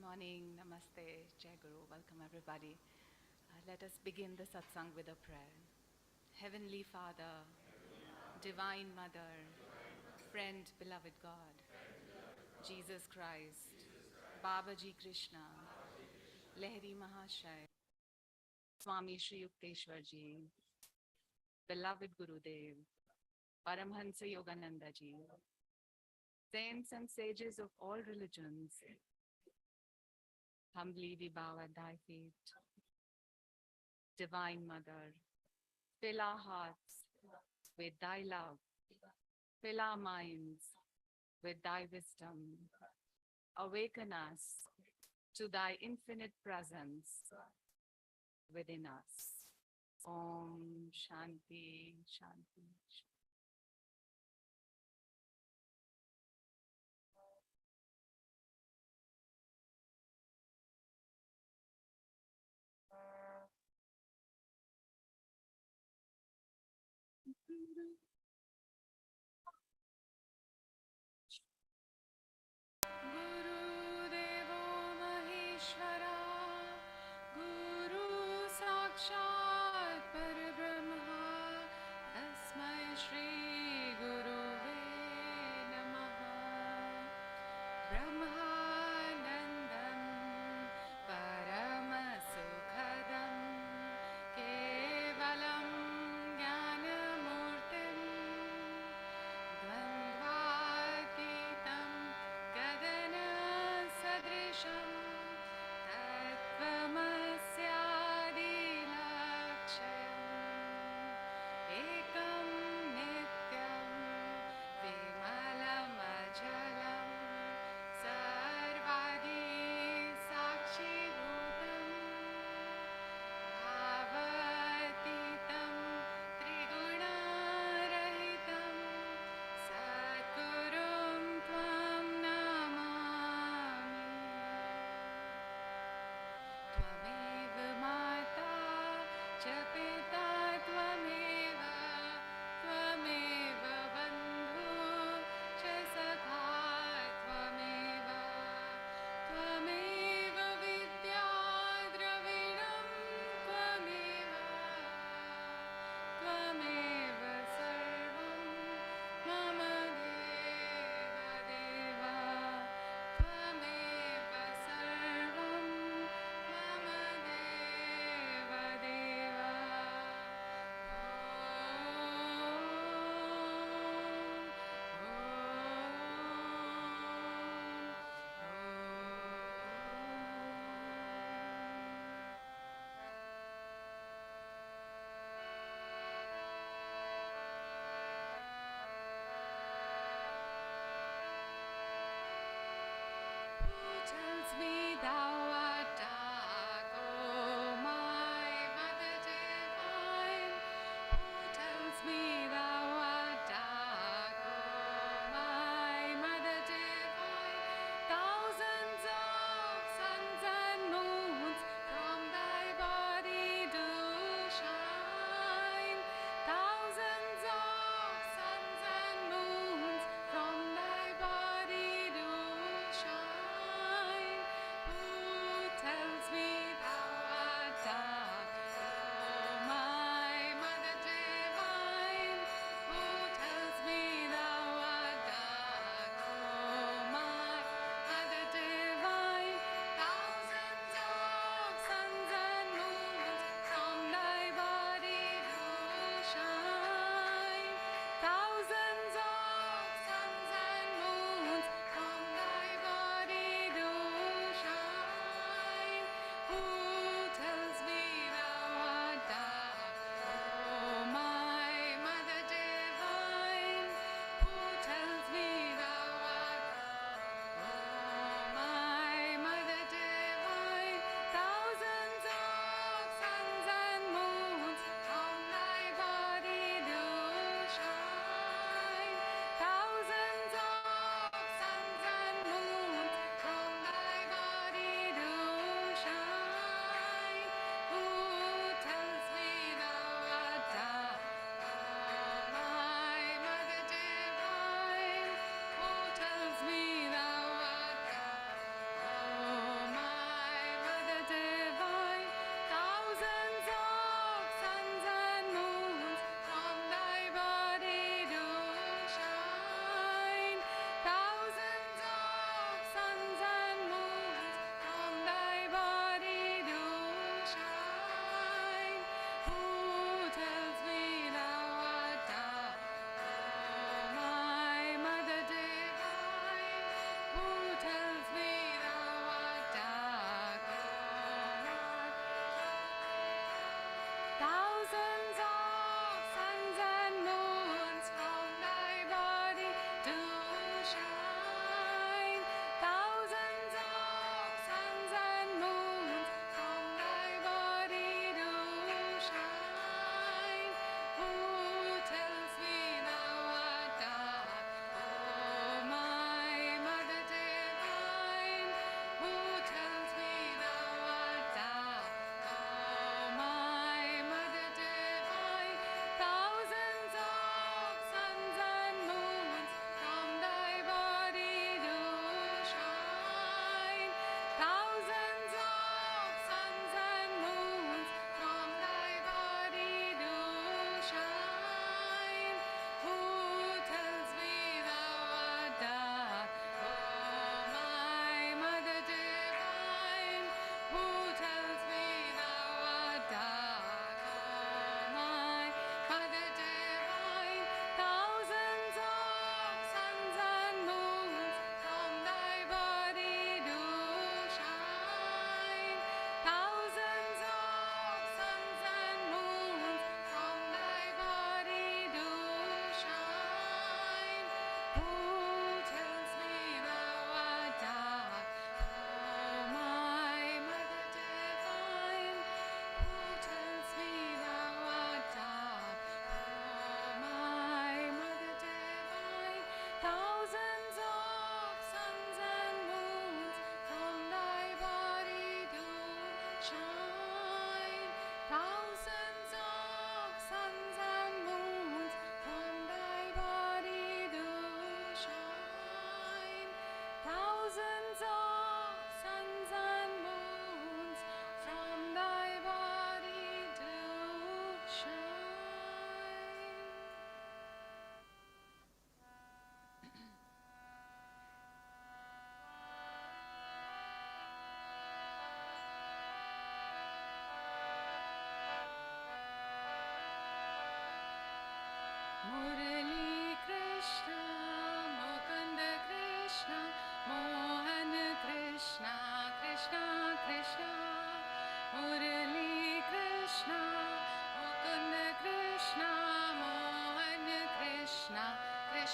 morning, namaste, Jai Guru, welcome everybody. Let us begin the satsang with a prayer. Heavenly Father, Divine Mother, Friend, Beloved God, Jesus Christ, Babaji Krishna, Lahiri Mahashay, Swami Shri Yukteswar Ji, Beloved Gurudev, Paramhansa Yogananda Ji, saints and sages of all religions, humbly we bow at thy feet. Divine Mother, fill our hearts with thy love, fill our minds with thy wisdom, awaken us to thy infinite presence within us. Om Shanti Shanti. Guru Devo Maheshwara, Guru Sakshat Parabrahma, Tasmai Shri Gurave Namaha. Brahmanandam Paramasukhadam Kevalam Jnanamurtim Dvandvatitam Gadana Sadrisham Tattvamasyadilakshayam Ekam Nityam Vimalamajalam Sarvadi Sakshi Bhutam Avatitam Triguna-rahitam Satgurum Tvam Namami. Tvameva Mata cha Pita Tvameva, Tvameva Bandhu cha Sakha Tvameva, Tvameva Vidya Dravidam Tvameva, Tvameva Sarvam Mama Deva Deva, Tvameva Sarvam Mama Deva Deva. Who tells me thou art dark, O my Mother Divine? Who tells me thou art dark, O my Mother Divine? Thousands of suns and moons from thy body do shine. Thousands of suns and moons from thy body do shine.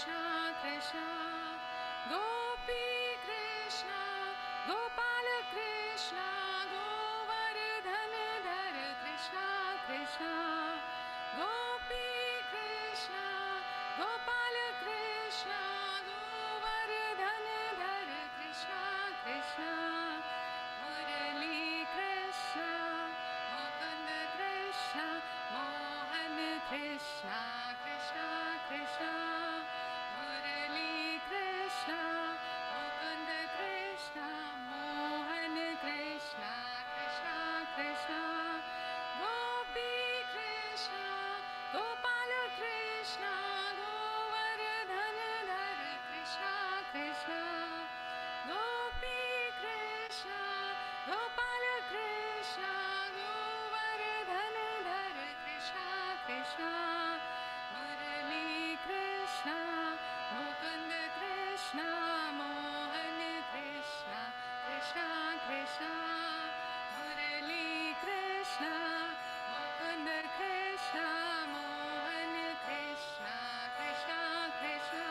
Krishna, Gopi Krishna, Gopal Krishna, Govardhan Dhar Krishna, Krishna, Gopi Krishna, Gopal Krishna, Govardhan Dhar Krishna, Krishna, Murali Krishna, Mukund Krishna, Mohan Krishna, Krishna, Krishna, Murali Krishna, Mukund Krishna, Mohan Krishna, Krishna, Krishna, Gopi Krishna, Gopal Krishna, Govardhan Dhar Krishna, Krishna, Gopi Krishna, Gopal Krishna, Govardhan Dhar Krishna, Krishna, Murali Krishna, Mukund Krishna, Mohan Krishna, Krishna, Krishna, Murali Krishna, Mukund Krishna, Mohan Krishna, Krishna, Krishna,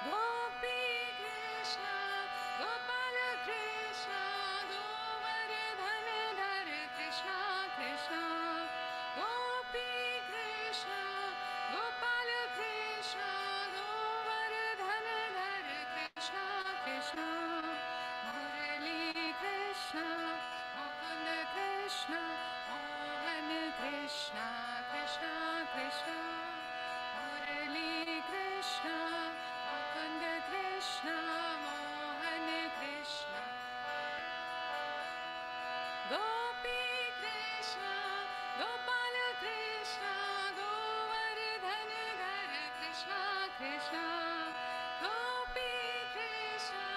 Gopi Krishna, Gopal Krishna, Govardhan Dhar Krishna, Krishna, Gopi Krishna, Gopal Krishna, Govardhan Dhar Krishna, Krishna, Murali Krishna, Mukund Krishna, Mohan Krishna, Krishna, Krishna, Murali Krishna, Mukund Krishna, Mohan Krishna, Gopi Krishna, Gopal Krishna, Govardhan Dhar Krishna, Krishna, Gopi Krishna,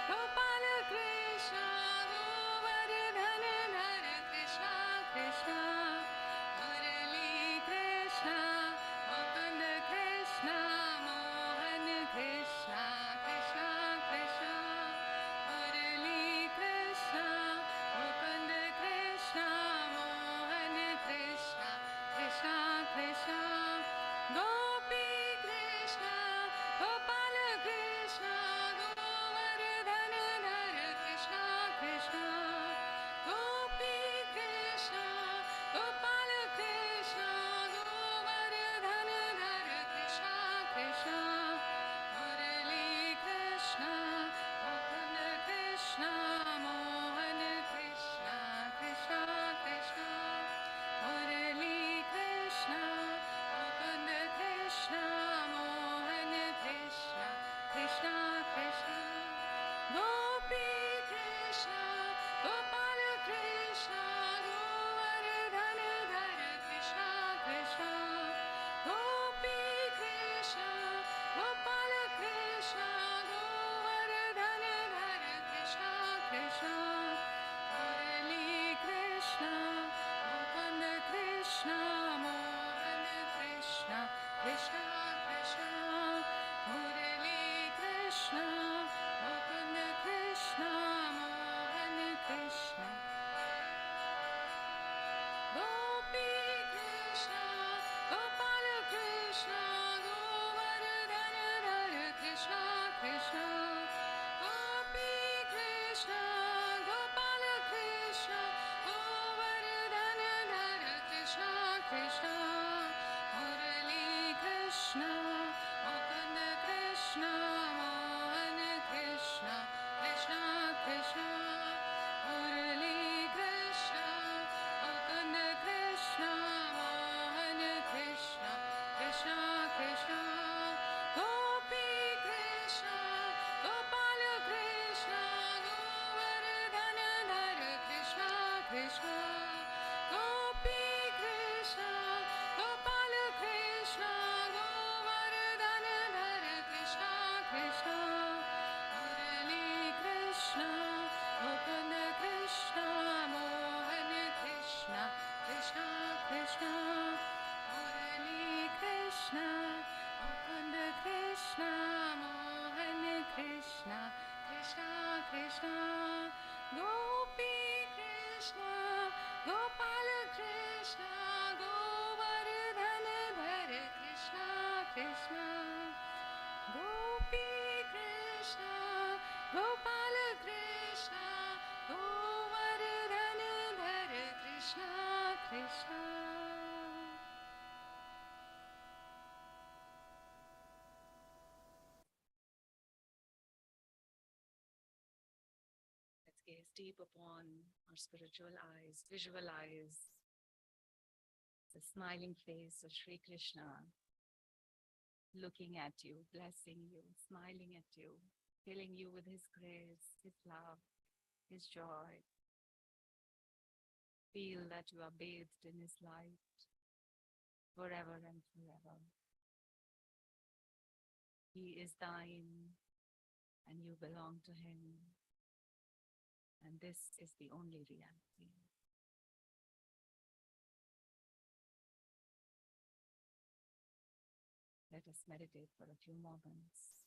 Gopal Krishna, Govardhan Dhar Krishna, Krishna, Murali Krishna, Mukund Krishna, Mohan Krishna, Krishna, Krishna, Murali Krishna, Mukund Krishna, Mohan Krishna, Krishna, Krishna, Gopi Krishna, Gopal Krishna, Govardhan Dhar Krishna, Krishna, Gopi Krishna, Gopal Krishna, Govardhan Dhar Krishna, Krishna, Murali Krishna, Mukund Krishna, Mohan Krishna, Krishna, Krishna, Murali Krishna, Mukund Krishna, Mohan Krishna, Krishna, Krishna, Gopi Krishna, Gopal Krishna, Govardhan Dhar Krishna, Krishna, Gopi Krishna, Gopal Krishna, Govardhan Dhar Krishna, Krishna, Murali Krishna, Mukund Krishna, Mohan Krishna, Krishna, Krishna, Murali Krishna, Mukund Krishna, Mohan Krishna, Gopi Krishna, Gopal Krishna, Govardhan Dhar Krishna, Krishna, Gopi Krishna, Gopal Krishna, Govardhan Dhar Krishna, Krishna, Murali Krishna, Mukund Krishna, Mohan Krishna, Krishna, Krishna, Murali Krishna, Mukund Krishna, Mohan Krishna, Krishna, Krishna, Gopi Krishna, Gopal Krishna, Govardhan Dhar Krishna, Krishna, Gopi Krishna, Gopal Krishna, Govardhan Dhar Krishna, Krishna, Murali Krishna, Mukund Krishna, Mohan Krishna, Krishna, Krishna, Murali Krishna, Mukund Krishna, Mohan Krishna, Krishna, Krishna, Gopi Krishna, Gopal Krishna, Govardhan Dhar Krishna, Krishna, deep upon our spiritual eyes, visualize the smiling face of Sri Krishna looking at you, blessing you, smiling at you, filling you with his grace, his love, his joy. Feel that you are bathed in his light forever and forever. He is thine and you belong to him. And this is the only reality. Let us meditate for a few moments.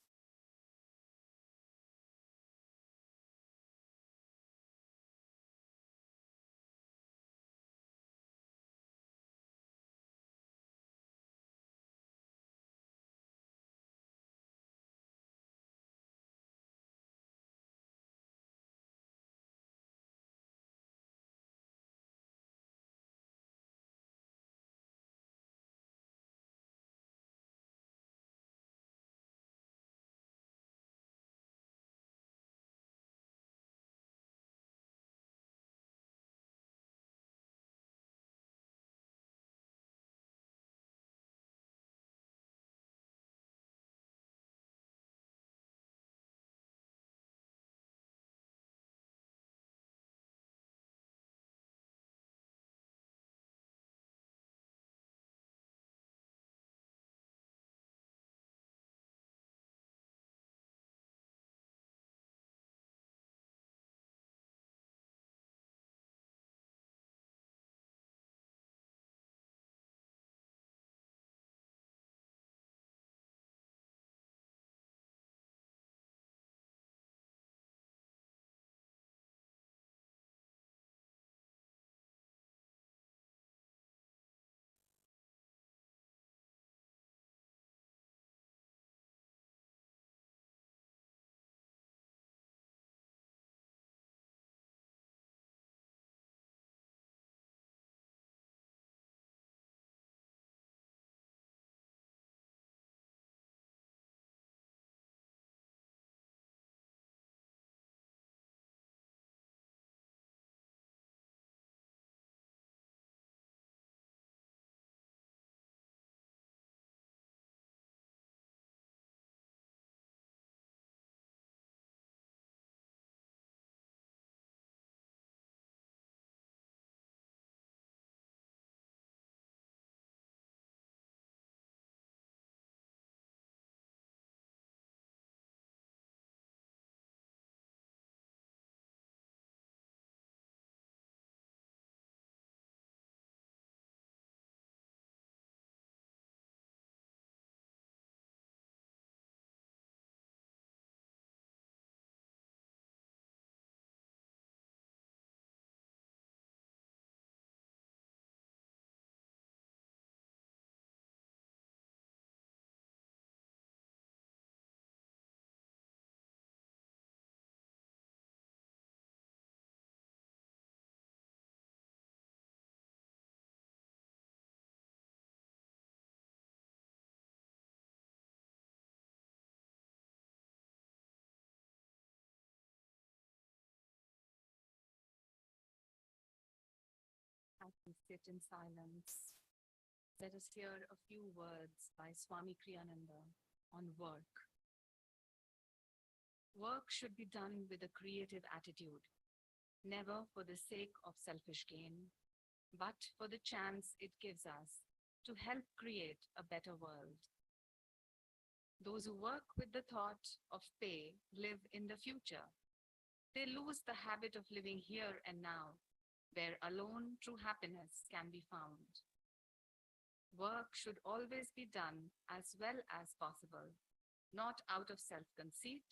As we sit in silence, let us hear a few words by Swami Kriyananda on work. Work should be done with a creative attitude, never for the sake of selfish gain, but for the chance it gives us to help create a better world. Those who work with the thought of pay live in the future. They lose the habit of living here and now, where alone true happiness can be found. Work should always be done as well as possible, not out of self conceit,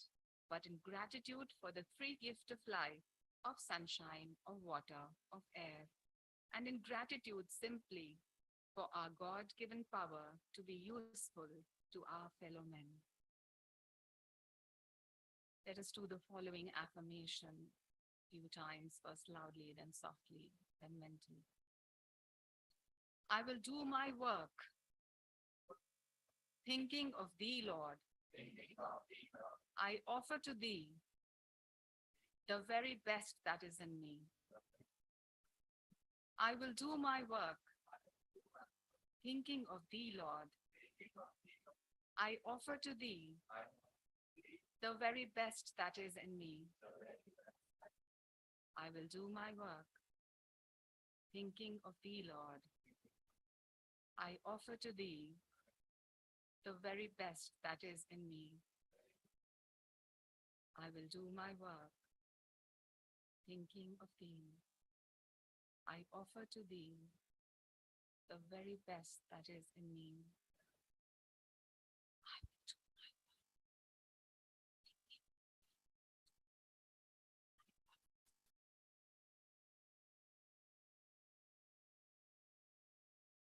but in gratitude for the free gift of life, of sunshine, of water, of air, and in gratitude simply for our God given power to be useful to our fellow men. Let us do the following affirmation few times, first loudly, then softly, then mentally. I will do my work, thinking of thee, Lord. I offer to thee the very best that is in me. I will do my work, thinking of thee, Lord. I offer to thee the very best that is in me. I will do my work, thinking of thee, Lord. I offer to thee the very best that is in me. I will do my work, thinking of thee. I offer to thee the very best that is in me. I will do my work,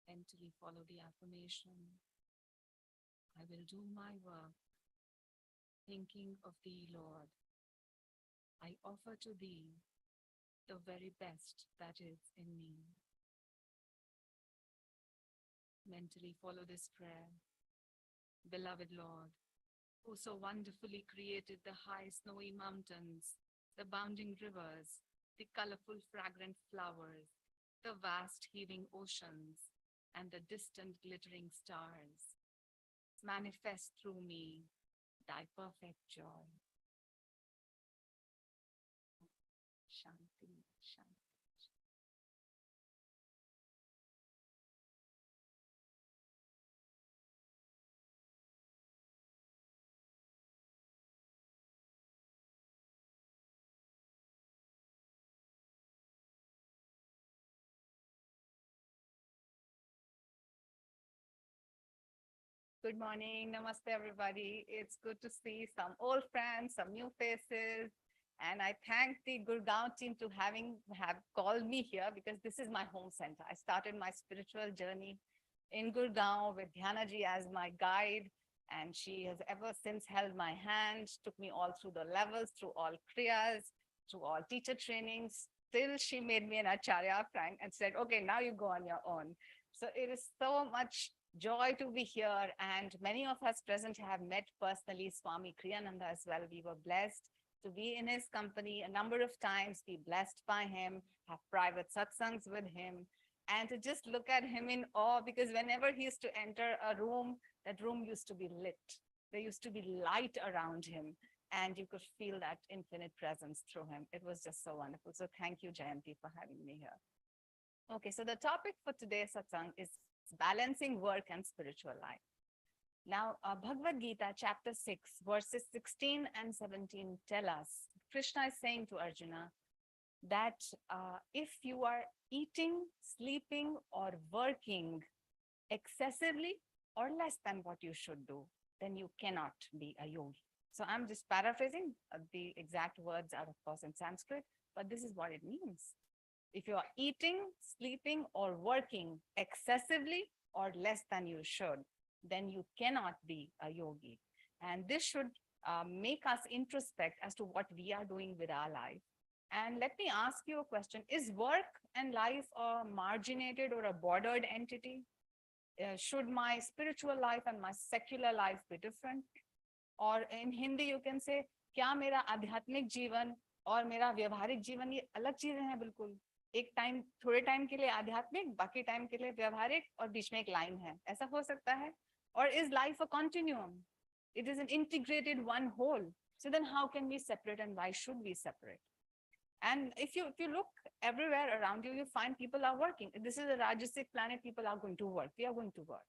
mentally follow the affirmation. I will do my work, thinking of thee, Lord. I offer to thee the very best that is in me. Mentally follow this prayer. Beloved Lord, who so wonderfully created the high snowy mountains, the bounding rivers, the colorful fragrant flowers, the vast heaving oceans, and the distant glittering stars, manifest through me thy perfect joy. Shanti, Shanti. Good morning. Namaste, everybody. It's good to see some old friends, some new faces. And I thank the Gurgaon team to have called me here because this is my home center. I started my spiritual journey in Gurgaon with Dhyanaji as my guide. And she has ever since held my hand, took me all through the levels, through all kriyas, through all teacher trainings. Till she made me an Acharya, Frank, and said, okay, now you go on your own. So it is so much joy to be here. And many of us present have met personally Swami Kriyananda as well. We were blessed to be in his company a number of times, be blessed by him, have private satsangs with him, and to just look at him in awe, because whenever he used to enter a room, that room used to be lit. There used to be light around him, and you could feel that infinite presence through him. It was just so wonderful. So thank you, Jayanti, for having me here. Okay, so the topic for today's satsang is balancing work and spiritual life. Now, Bhagavad Gita, chapter 6, verses 16 and 17 tell us, Krishna is saying to Arjuna that if you are eating, sleeping, or working excessively or less than what you should do, then you cannot be a yogi. So I'm just paraphrasing. The exact words are, of course, in Sanskrit, but this is what it means. If you are eating, sleeping, or working excessively or less than you should, then you cannot be a yogi. And this should make us introspect as to what we are doing with our life. And let me ask you a question. Is work and life a marginated or a bordered entity? Should my spiritual life and my secular life be different? Or in Hindi, you can say, क्या मेरा आध्यात्मिक जीवन और मेरा व्यवहारिक जीवन ये अलग चीजें हैं बिल्कुल. एक टाइम, थोड़े टाइम के लिए आध्यात्मिक, बाकी टाइम के लिए व्यवहारिक, और बीच में एक लाइन है. ऐसा हो सकता है? Or is life a continuum? It is an integrated one whole. So then how can we separate, and why should we separate? And if you look everywhere around you, you find people are working. This is a Rajasic planet, people are going to work. We are going to work.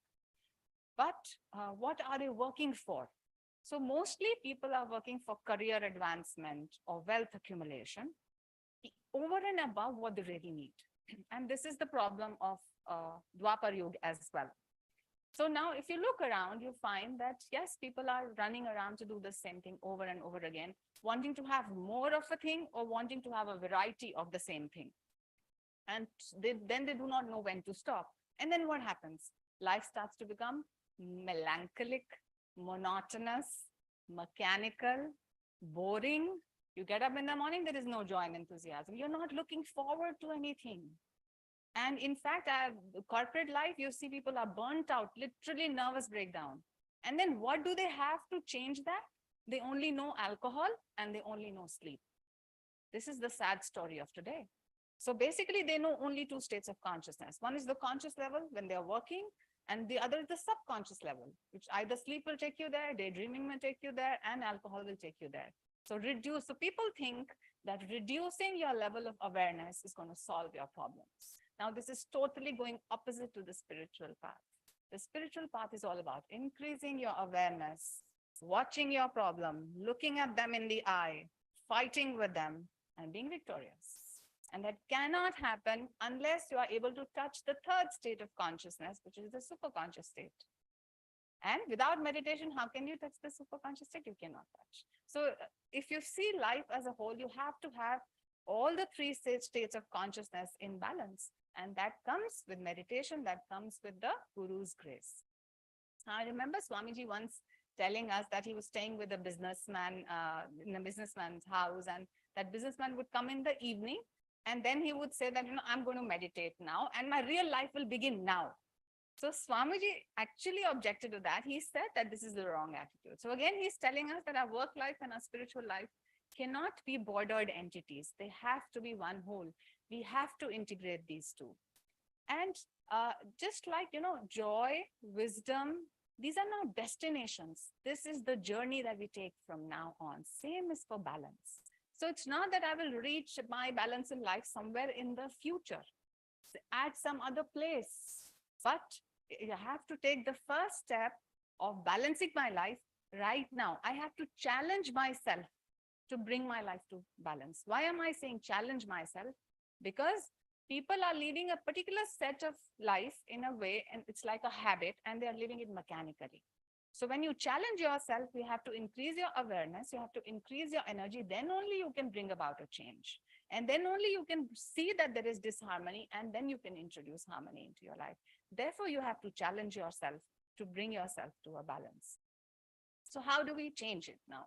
But what are they working for? So mostly people are working for career advancement or wealth accumulation over and above what they really need. And this is the problem of Dwapar Yuga as well. So now if you look around, you find that, yes, people are running around to do the same thing over and over again, wanting to have more of a thing or wanting to have a variety of the same thing. And then they do not know when to stop. And then what happens? Life starts to become melancholic, monotonous, mechanical, boring. You get up in the morning, there is no joy and enthusiasm. You're not looking forward to anything. And in fact, corporate life, you see people are burnt out, literally nervous breakdown. And then what do they have to change that? They only know alcohol and they only know sleep. This is the sad story of today. So basically, they know only two states of consciousness. One is the conscious level when they are working, and the other is the subconscious level, which either sleep will take you there, daydreaming will take you there, and alcohol will take you there. So reduce. So people think that reducing your level of awareness is going to solve your problems. Now, this is totally going opposite to the spiritual path. The spiritual path is all about increasing your awareness, watching your problem, looking at them in the eye, fighting with them, and being victorious. And that cannot happen unless you are able to touch the third state of consciousness, which is the superconscious state. And without meditation, how can you touch the superconscious state? You cannot touch. So if you see life as a whole, you have to have all the three states of consciousness in balance. And that comes with meditation, that comes with the Guru's grace. I remember Swamiji once telling us that he was staying with a businessman in a businessman's house, and that businessman would come in the evening, and then he would say that, I'm going to meditate now, and my real life will begin now. So Swamiji actually objected to that. He said that this is the wrong attitude. So again, he's telling us that our work life and our spiritual life cannot be bordered entities. They have to be one whole. We have to integrate these two. And just like, joy, wisdom, these are not destinations. This is the journey that we take from now on. Same is for balance. So it's not that I will reach my balance in life somewhere in the future, at some other place. But you have to take the first step of balancing my life right now. I have to challenge myself to bring my life to balance. Why am I saying challenge myself? Because people are living a particular set of life in a way, and it's like a habit, and they are living it mechanically. So when you challenge yourself, you have to increase your awareness, you have to increase your energy, then only you can bring about a change. And then only you can see that there is disharmony, and then you can introduce harmony into your life. Therefore, you have to challenge yourself to bring yourself to a balance. So how do we change it now?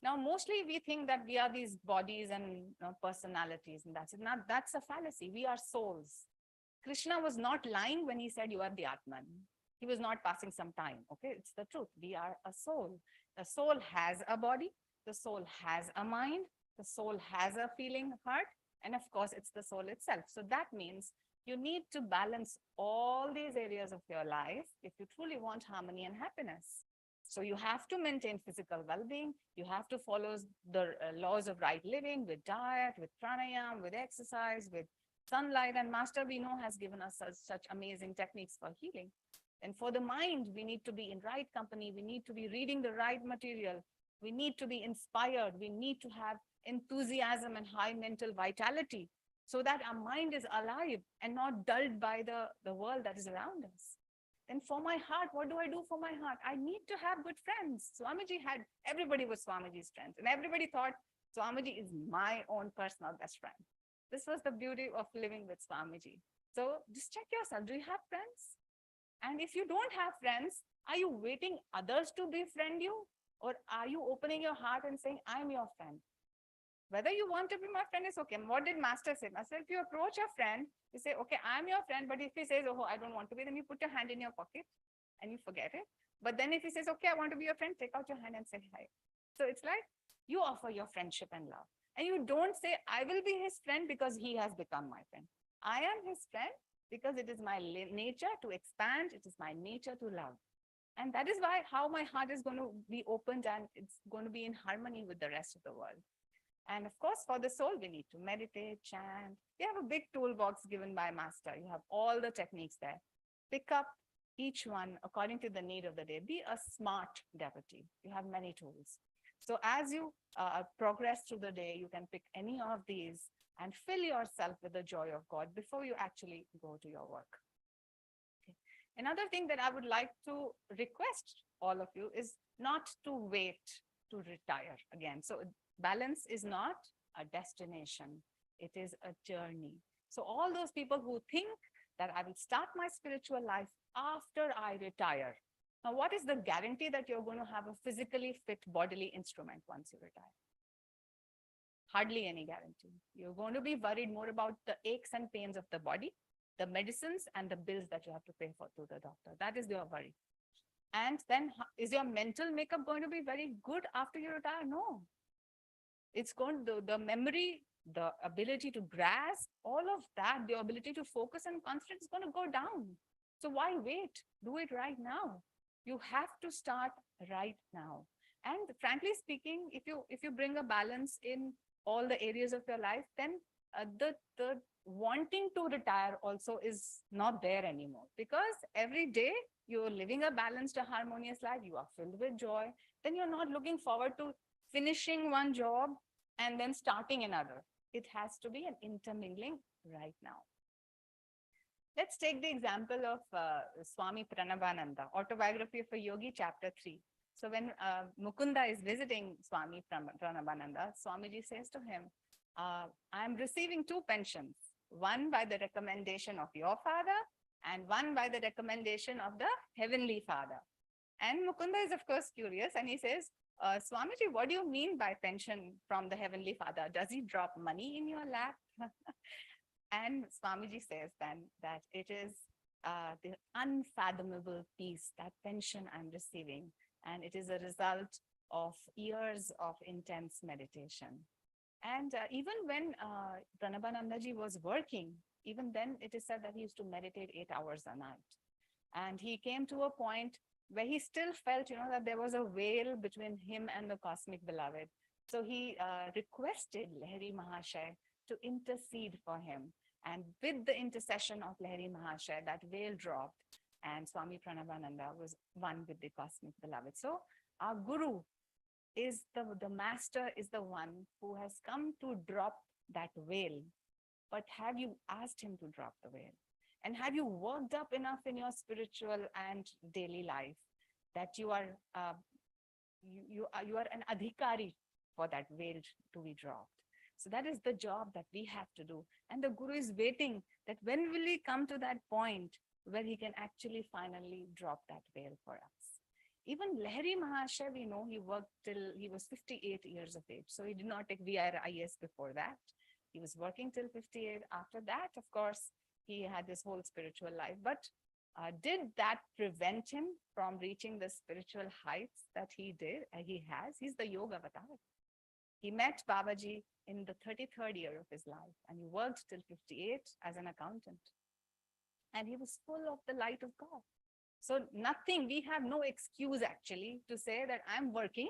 Now, mostly we think that we are these bodies and personalities, and that's it. Now, that's a fallacy. We are souls. Krishna was not lying when he said you are the Atman. He was not passing some time. Okay, it's the truth. We are a soul. The soul has a body. The soul has a mind. The soul has a feeling heart. And of course, it's the soul itself. So that means you need to balance all these areas of your life if you truly want harmony and happiness. So you have to maintain physical well-being. You have to follow the laws of right living with diet, with pranayama, with exercise, with sunlight. And Master we know has given us such amazing techniques for healing. And for the mind, we need to be in right company. We need to be reading the right material. We need to be inspired. We need to have enthusiasm and high mental vitality so that our mind is alive and not dulled by the world that is around us. And for my heart, what do I do for my heart? I need to have good friends. Everybody was Swamiji's friends, and everybody thought Swamiji is my own personal best friend. This was the beauty of living with Swamiji. So just check yourself. Do you have friends? And if you don't have friends, are you waiting others to befriend you? Or are you opening your heart and saying, I'm your friend? Whether you want to be my friend is okay. What did Master say? Master, if you approach a friend, you say, okay, I'm your friend. But if he says, oh, I don't want to be, then you put your hand in your pocket and you forget it. But then if he says, okay, I want to be your friend, take out your hand and say hi. So it's like you offer your friendship and love. And you don't say, I will be his friend because he has become my friend. I am his friend because it is my nature to expand. It is my nature to love. And that is why how my heart is going to be opened and it's going to be in harmony with the rest of the world. And of course, for the soul, we need to meditate, chant. We have a big toolbox given by Master. You have all the techniques there. Pick up each one according to the need of the day. Be a smart devotee. You have many tools. So as you progress through the day, you can pick any of these and fill yourself with the joy of God before you actually go to your work. Okay. Another thing that I would like to request all of you is not to wait to retire again. So balance is not a destination. It is a journey. So all those people who think that I will start my spiritual life after I retire. Now, what is the guarantee that you're going to have a physically fit bodily instrument once you retire? Hardly any guarantee. You're going to be worried more about the aches and pains of the body, the medicines and the bills that you have to pay for to the doctor. That is your worry. And then is your mental makeup going to be very good after you retire? No. It's going to, the memory the ability to grasp all of that, the ability to focus and concentrate is going to go down. So why wait? Do it right now. You have to start right now. And frankly speaking, if you bring a balance in all the areas of your life, then the wanting to retire also is not there anymore, because every day you're living a balanced, a harmonious life. You are filled with joy. Then you're not looking forward to finishing one job and then starting another. It has to be an intermingling right now. Let's take the example of Swami Pranabananda, Autobiography of a Yogi, Chapter 3. So when Mukunda is visiting Swami Pranabananda, Swamiji says to him, I'm receiving two pensions, one by the recommendation of your father and one by the recommendation of the Heavenly Father. And Mukunda is, of course, curious, and he says, Swamiji, what do you mean by pension from the Heavenly Father? Does he drop money in your lap? And Swamiji says then that it is the unfathomable peace, that pension I'm receiving, and it is a result of years of intense meditation. And even when Pranabanandaji was working, even then it is said that he used to meditate 8 hours a night. And he came to a point where he still felt, that there was a veil between him and the cosmic beloved. So he requested Lahiri Mahashay to intercede for him. And with the intercession of Lahiri Mahashay, that veil dropped, and Swami Pranabananda was one with the cosmic beloved. So our Guru is the master, is the one who has come to drop that veil. But have you asked him to drop the veil? And have you worked up enough in your spiritual and daily life that you are an adhikari for that veil to be dropped? So that is the job that we have to do. And the Guru is waiting that when will he come to that point where he can actually finally drop that veil for us. Even Lahiri Mahasaya, we know he worked till he was 58 years of age. So he did not take VRIS before that. He was working till 58. After that, of course, he had this whole spiritual life. But did that prevent him from reaching the spiritual heights that he did? He has. He's the yoga avatar. He met Babaji in the 33rd year of his life, and he worked till 58 as an accountant. And he was full of the light of God. So nothing, we have no excuse actually to say that I'm working,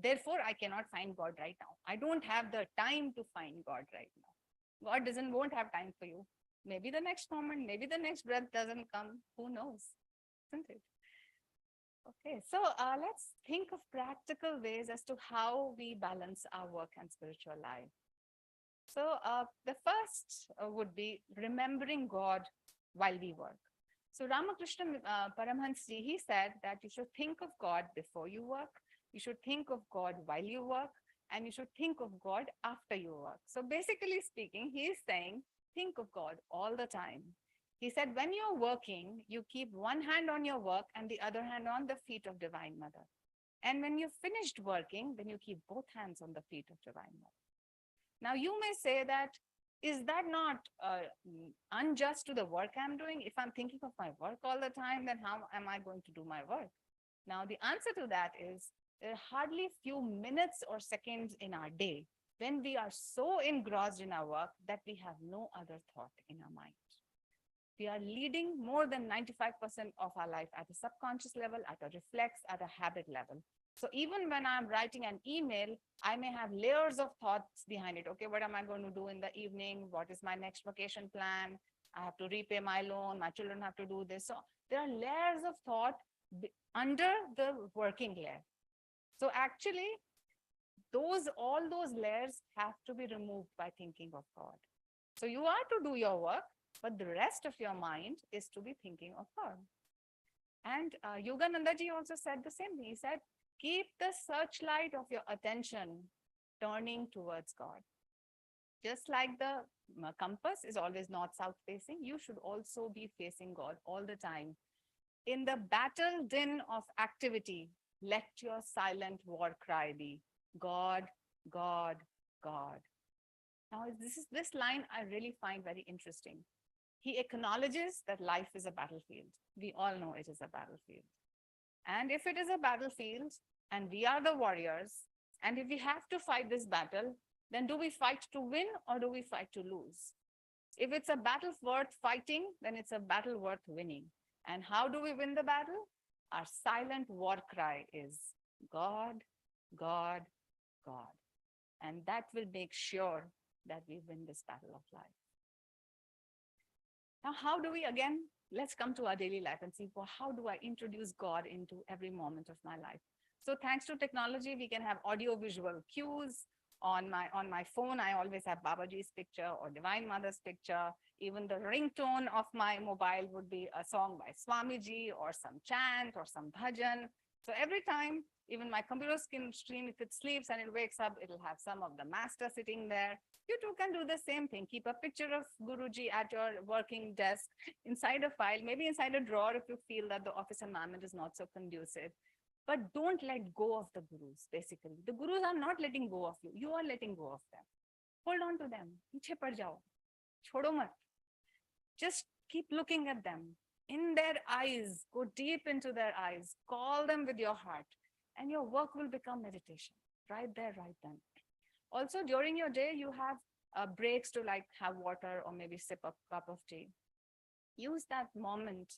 therefore I cannot find God right now. I don't have the time to find God right now. God won't have time for you. Maybe the next moment, maybe the next breath doesn't come. Who knows? Isn't it? Okay, so let's think of practical ways as to how we balance our work and spiritual life. So the first would be remembering God while we work. So Ramakrishna Paramahansa, he said that you should think of God before you work, you should think of God while you work, and you should think of God after you work. So basically speaking, he is saying, think of God all the time. He said, when you're working, you keep one hand on your work and the other hand on the feet of Divine Mother. And when you've finished working, then you keep both hands on the feet of Divine Mother. Now you may say that, is that not unjust to the work I'm doing? If I'm thinking of my work all the time, then how am I going to do my work? Now the answer to that is, there are hardly few minutes or seconds in our day when we are so engrossed in our work that we have no other thought in our mind. We are leading more than 95% of our life at a subconscious level, at a reflex, at a habit level. So even when I'm writing an email, I may have layers of thoughts behind it. Okay, what am I going to do in the evening? What is my next vacation plan? I have to repay my loan. My children have to do this. So there are layers of thought under the working layer. So actually, all those layers have to be removed by thinking of God. So you are to do your work, but the rest of your mind is to be thinking of God. And Yoganandaji also said the same thing. He said, keep the searchlight of your attention turning towards God. Just like the compass is always north-south facing, you should also be facing God all the time. In the battle din of activity, let your silent war cry be, God, God, God. Now, this line I really find very interesting. He acknowledges that life is a battlefield. We all know it is a battlefield. And if it is a battlefield and we are the warriors, and if we have to fight this battle, then do we fight to win or do we fight to lose? If it's a battle worth fighting, then it's a battle worth winning. And how do we win the battle? Our silent war cry is God, God, God. And that will make sure that we win this battle of life. Now, how do we, again, let's come to our daily life and see, well, how do I introduce God into every moment of my life? So thanks to technology, we can have audio visual cues. On my phone, I always have Babaji's picture or Divine Mother's picture. Even the ringtone of my mobile would be a song by Swamiji or some chant or some bhajan. So every time, even my computer screen, if it sleeps and it wakes up, it'll have some of the master sitting there. You too can do the same thing. Keep a picture of Guruji at your working desk, inside a file, maybe inside a drawer if you feel that the office environment is not so conducive. But don't let go of the gurus, basically. The gurus are not letting go of you. You are letting go of them. Hold on to them. Piche pad jao. Chodo mat. Just keep looking at them. In their eyes, go deep into their eyes. Call them with your heart. And your work will become meditation. Right there, right then. Also, during your day, you have breaks to like have water or maybe sip a cup of tea. Use that moment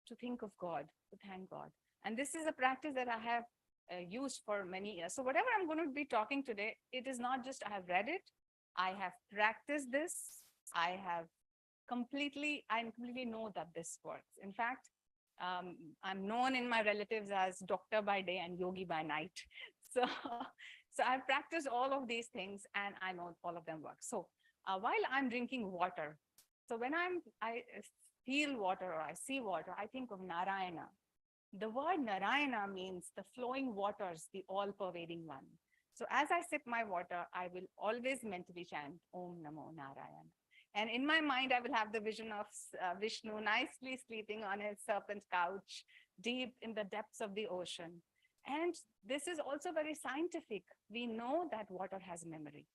to think of God, to thank God. And this is a practice that I have used for many years. So whatever I'm going to be talking today, it is not just I have read it, I have practiced this, I completely know that this works. In fact, I'm known in my relatives as doctor by day and yogi by night. So, so I've practiced all of these things and I know all of them work. So while I'm drinking water, so when I feel water or I see water, I think of Narayana. The word Narayana means the flowing waters, the all-pervading one. So as I sip my water, I will always mentally chant Om Namo Narayana. And in my mind, I will have the vision of Vishnu nicely sleeping on his serpent couch, deep in the depths of the ocean. And this is also very scientific. We know that water has memory.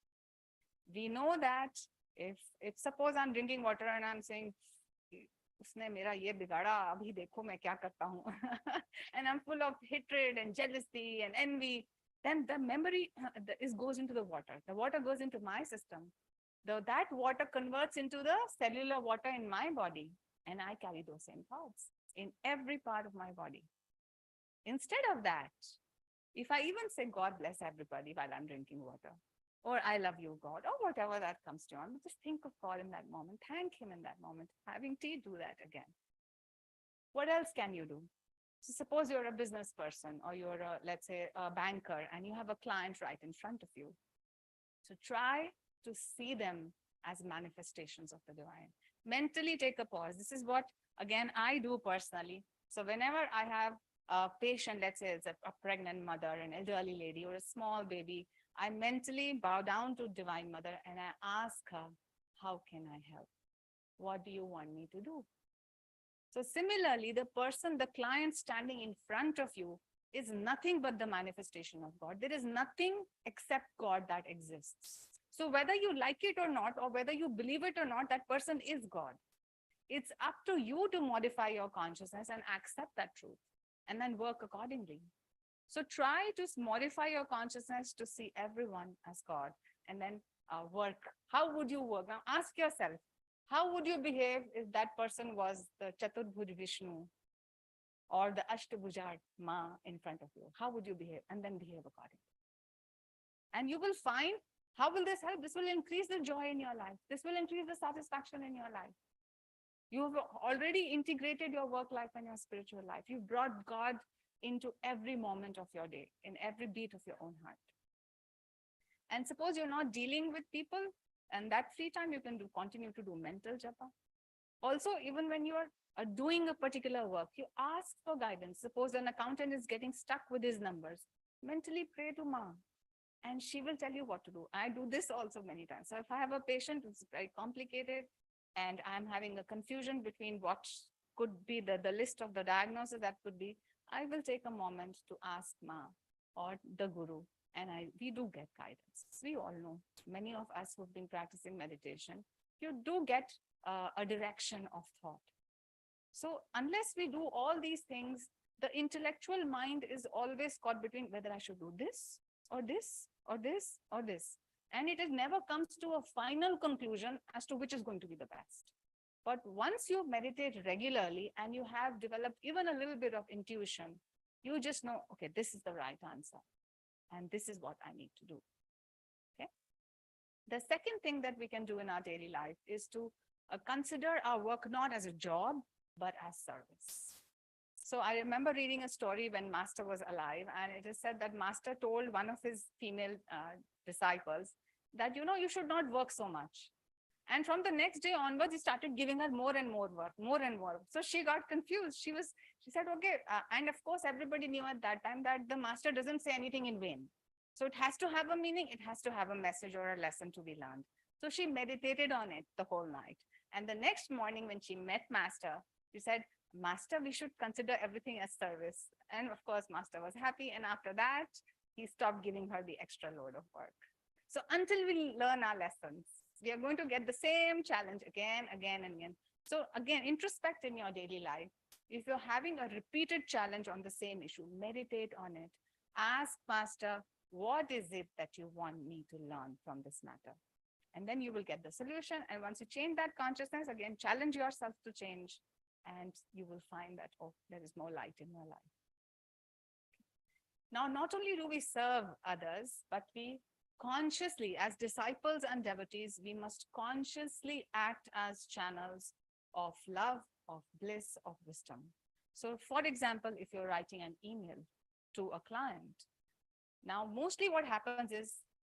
We know that if suppose I'm drinking water and I'm saying, उसने मेरा ये बिगाड़ा अभी देखो मैं क्या करता हूँ and I'm full of hatred and jealousy and envy, then the memory goes into the water goes into my system. That water converts into the cellular water in my body, and I carry those same thoughts in every part of my body. Instead of that, if I even say God bless everybody while I'm drinking water, or I love you, God, or whatever that comes to you, just think of God in that moment, thank him in that moment. Having tea, do that again. What else can you do? So suppose you're a business person or you're let's say a banker and you have a client right in front of you. So try to see them as manifestations of the divine. Mentally take a pause. This is what, again, I do personally. So whenever I have a patient, let's say it's a pregnant mother, an elderly lady, or a small baby, I mentally bow down to Divine Mother and I ask her, how can I help? What do you want me to do? So similarly, the client standing in front of you is nothing but the manifestation of God. There is nothing except God that exists. So whether you like it or not, or whether you believe it or not, that person is God. It's up to you to modify your consciousness and accept that truth and then work accordingly. So try to modify your consciousness to see everyone as God and then work. How would you work? Now ask yourself, how would you behave if that person was the Chaturbhuj Vishnu or the Ashtabhujat Ma in front of you? How would you behave? And then behave accordingly. And you will find, how will this help? This will increase the joy in your life. This will increase the satisfaction in your life. You've already integrated your work life and your spiritual life. You've brought God into every moment of your day, in every beat of your own heart. And suppose you're not dealing with people, and that free time you can continue to do mental japa. Also, even when you are doing a particular work, you ask for guidance. Suppose an accountant is getting stuck with his numbers, mentally pray to Ma, and she will tell you what to do. I do this also many times. So if I have a patient who's very complicated, and I'm having a confusion between what could be the list of the diagnosis that could be, I will take a moment to ask Ma or the Guru, and we do get guidance. We all know, many of us who've been practicing meditation, you do get a direction of thought. So unless we do all these things, the intellectual mind is always caught between whether I should do this or this or this or this. And it is never comes to a final conclusion as to which is going to be the best. But once you meditate regularly and you have developed even a little bit of intuition, you just know, okay, this is the right answer. And this is what I need to do. Okay. The second thing that we can do in our daily life is to consider our work not as a job, but as service. So I remember reading a story when Master was alive, and it is said that Master told one of his female disciples that, you should not work so much. And from the next day onwards, he started giving her more and more work, more and more. So she got confused. She said, okay. And of course, everybody knew at that time that the Master doesn't say anything in vain. So it has to have a meaning. It has to have a message or a lesson to be learned. So she meditated on it the whole night. And the next morning when she met Master, she said, Master, we should consider everything as service. And of course, Master was happy. And after that, he stopped giving her the extra load of work. So until we learn our lessons, we are going to get the same challenge again, again, and again. So again, introspect in your daily life. If you're having a repeated challenge on the same issue, meditate on it. Ask Master, what is it that you want me to learn from this matter? And then you will get the solution. And once you change that consciousness, again, challenge yourself to change. And you will find that, oh, there is more light in your life. Now, not only do we serve others, but we consciously, as disciples and devotees, we must consciously act as channels of love, of bliss, of wisdom. So, for example, if you're writing an email to a client, now mostly what happens is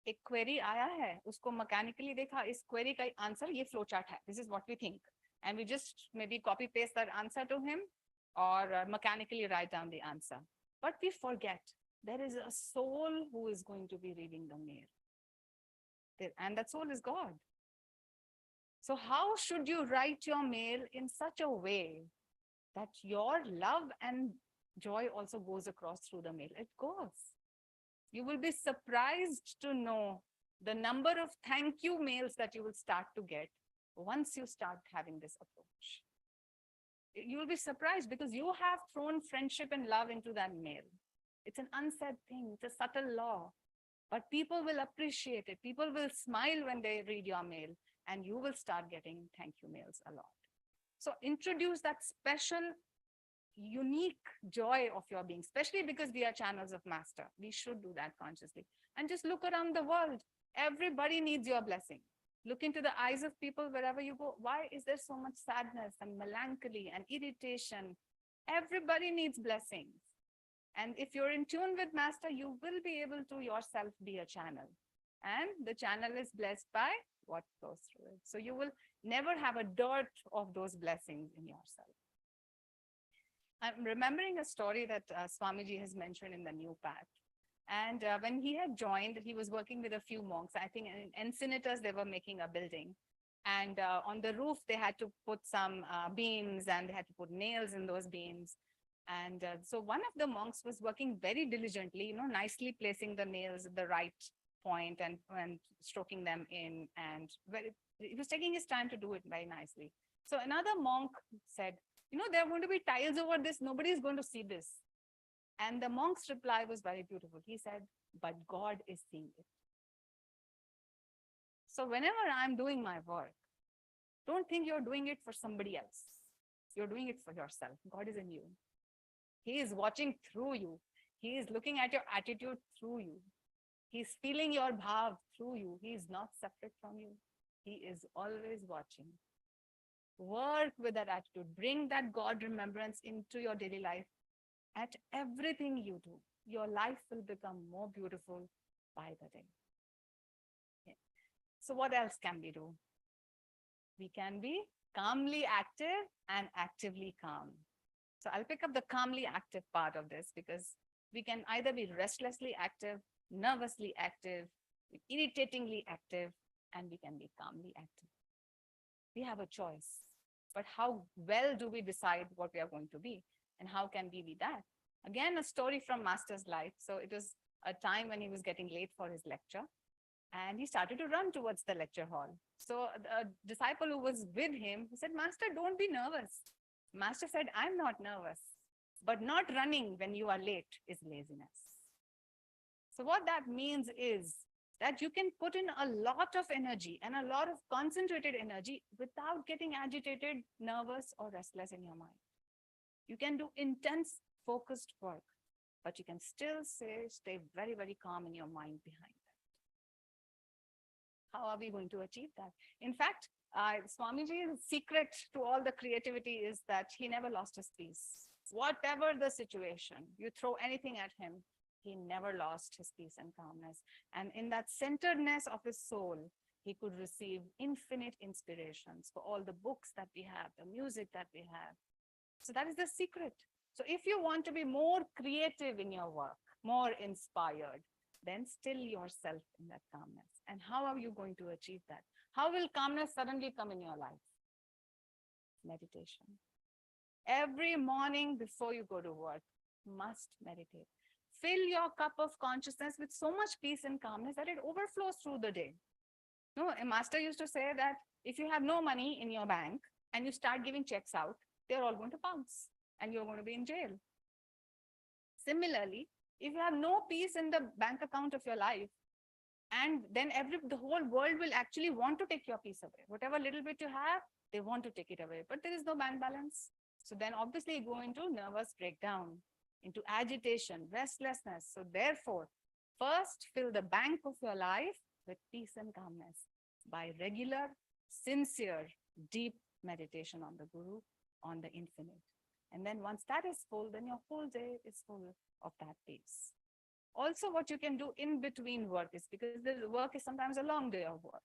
एक query आया है, उसको mechanically देखा, इस query का answer ये flowchart है. This is what we think, and we just maybe copy paste that answer to him, or mechanically write down the answer. But we forget there is a soul who is going to be reading the mail, and that soul is God. So how should you write your mail in such a way that your love and joy also goes across through the mail? It goes. You will be surprised to know the number of thank you mails that you will start to get once you start having this approach. You will be surprised because you have thrown friendship and love into that mail. It's an unsaid thing. It's a subtle law, but people will appreciate it. People will smile when they read your mail, and you will start getting thank you mails a lot. So introduce that special, unique joy of your being, especially because we are channels of Master. We should do that consciously. And just look around the world. Everybody needs your blessing. Look into the eyes of people wherever you go. Why is there so much sadness and melancholy and irritation? Everybody needs blessings. And if you're in tune with Master, you will be able to yourself be a channel. And the channel is blessed by what goes through it. So you will never have a dearth of those blessings in yourself. I'm remembering a story that Swamiji has mentioned in the New Path. And when he had joined, he was working with a few monks. I think in Encinitas, they were making a building. And on the roof, they had to put some beams, and they had to put nails in those beams. And so one of the monks was working very diligently, nicely placing the nails at the right point and stroking them in. And he was taking his time to do it very nicely. So another monk said, there are going to be tiles over this. Nobody is going to see this. And the monk's reply was very beautiful. He said, but God is seeing it. So whenever I'm doing my work, don't think you're doing it for somebody else. You're doing it for yourself. God is in you. He is watching through you. He is looking at your attitude through you. He's feeling your bhav through you. He is not separate from you. He is always watching. Work with that attitude. Bring that God remembrance into your daily life. At everything you do, your life will become more beautiful by the day. Yeah. So what else can we do? We can be calmly active and actively calm. So I'll pick up the calmly active part of this, because we can either be restlessly active, nervously active, irritatingly active, and we can be calmly active. We have a choice. But how well do we decide what we are going to be? And how can we be that? Again, a story from Master's life. So it was a time when he was getting late for his lecture, and he started to run towards the lecture hall. So a disciple who was with him, he said, Master, don't be nervous. Master said, I'm not nervous, but not running when you are late is laziness. So what that means is, that you can put in a lot of energy and a lot of concentrated energy without getting agitated, nervous, or restless in your mind. You can do intense, focused work, but you can still stay very, very calm in your mind behind that. How are we going to achieve that? In fact, Swamiji's secret to all the creativity is that he never lost his peace. Whatever the situation, you throw anything at him, he never lost his peace and calmness. And in that centeredness of his soul, he could receive infinite inspirations for all the books that we have, the music that we have. So that is the secret. So if you want to be more creative in your work, more inspired, then still yourself in that calmness. And how are you going to achieve that? How will calmness suddenly come in your life? Meditation. Every morning before you go to work, must meditate. Fill your cup of consciousness with so much peace and calmness that it overflows through the day. No, a master used to say that if you have no money in your bank and you start giving checks out, they're all going to bounce and you're going to be in jail. Similarly, if you have no peace in the bank account of your life, and then the whole world will actually want to take your peace away. Whatever little bit you have, they want to take it away, but there is no bank balance. So then obviously you go into nervous breakdown, into agitation, restlessness. So therefore, first fill the bank of your life with peace and calmness by regular, sincere, deep meditation on the Guru, on the infinite. And then once that is full, then your whole day is full of that peace. Also, what you can do in between work is, because the work is sometimes a long day of work.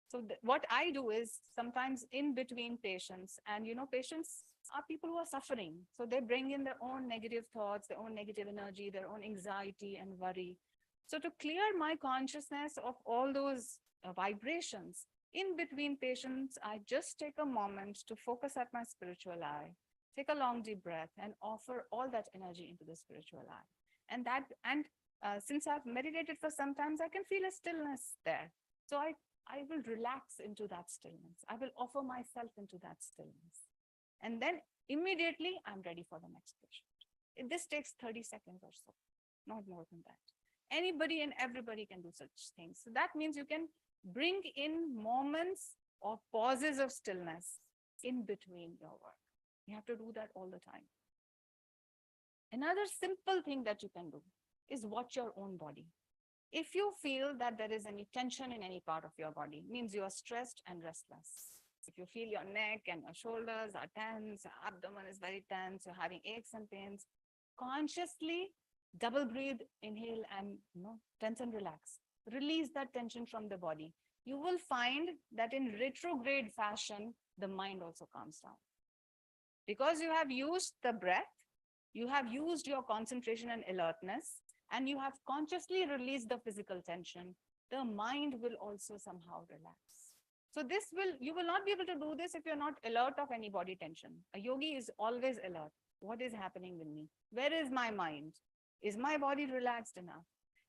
So what I do is sometimes in between patients, and patients are people who are suffering. So they bring in their own negative thoughts, their own negative energy, their own anxiety and worry. So to clear my consciousness of all those vibrations, in between patients, I just take a moment to focus at my spiritual eye, take a long deep breath and offer all that energy into the spiritual eye. And since I've meditated for some time, I can feel a stillness there. So I will relax into that stillness. I will offer myself into that stillness. And then immediately I'm ready for the next patient. This takes 30 seconds or so, not more than that. Anybody and everybody can do such things. So that means you can bring in moments or pauses of stillness in between your work. You have to do that all the time. Another simple thing that you can do is watch your own body. If you feel that there is any tension in any part of your body, means you are stressed and restless. If you feel your neck and your shoulders are tense, your abdomen is very tense, you're having aches and pains, consciously double breathe, inhale and tense and relax. Release that tension from the body. You will find that in retrograde fashion, the mind also calms down. Because you have used the breath, you have used your concentration and alertness, and you have consciously released the physical tension, the mind will also somehow relax. So you will not be able to do this if you're not alert of any body tension. A yogi is always alert. What is happening with me? Where is my mind? Is my body relaxed enough?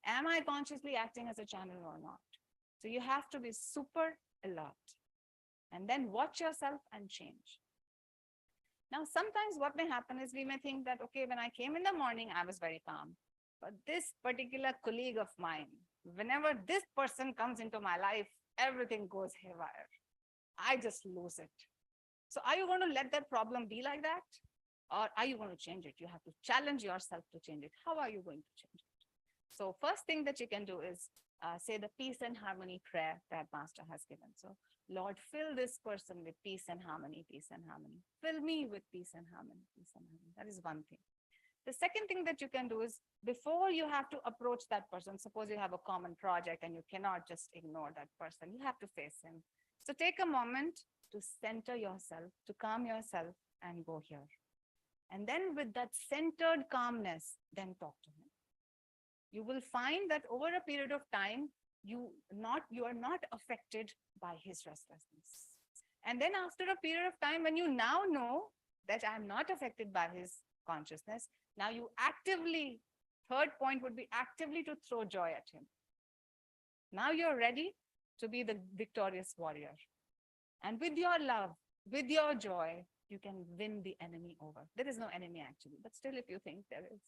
Am I consciously acting as a channel or not? So you have to be super alert. And then watch yourself and change. Now, sometimes what may happen is we may think that, okay, when I came in the morning, I was very calm. But this particular colleague of mine, whenever this person comes into my life, everything goes haywire. I just lose it. So are you going to let that problem be like that? Or are you going to change it? You have to challenge yourself to change it. How are you going to change it? So first thing that you can do is say the peace and harmony prayer that Master has given. So Lord, fill this person with peace and harmony, peace and harmony. Fill me with peace and harmony, peace and harmony. That is one thing. The second thing that you can do is, before you have to approach that person, suppose you have a common project and you cannot just ignore that person, you have to face him. So take a moment to center yourself, to calm yourself and go here. And then with that centered calmness, then talk to him. You will find that over a period of time, you are not affected by his restlessness. And then after a period of time, when you now know that I'm not affected by his consciousness, now you actively, third point would be actively to throw joy at him. Now you're ready to be the victorious warrior. And with your love, with your joy, you can win the enemy over. There is no enemy actually, but still if you think there is.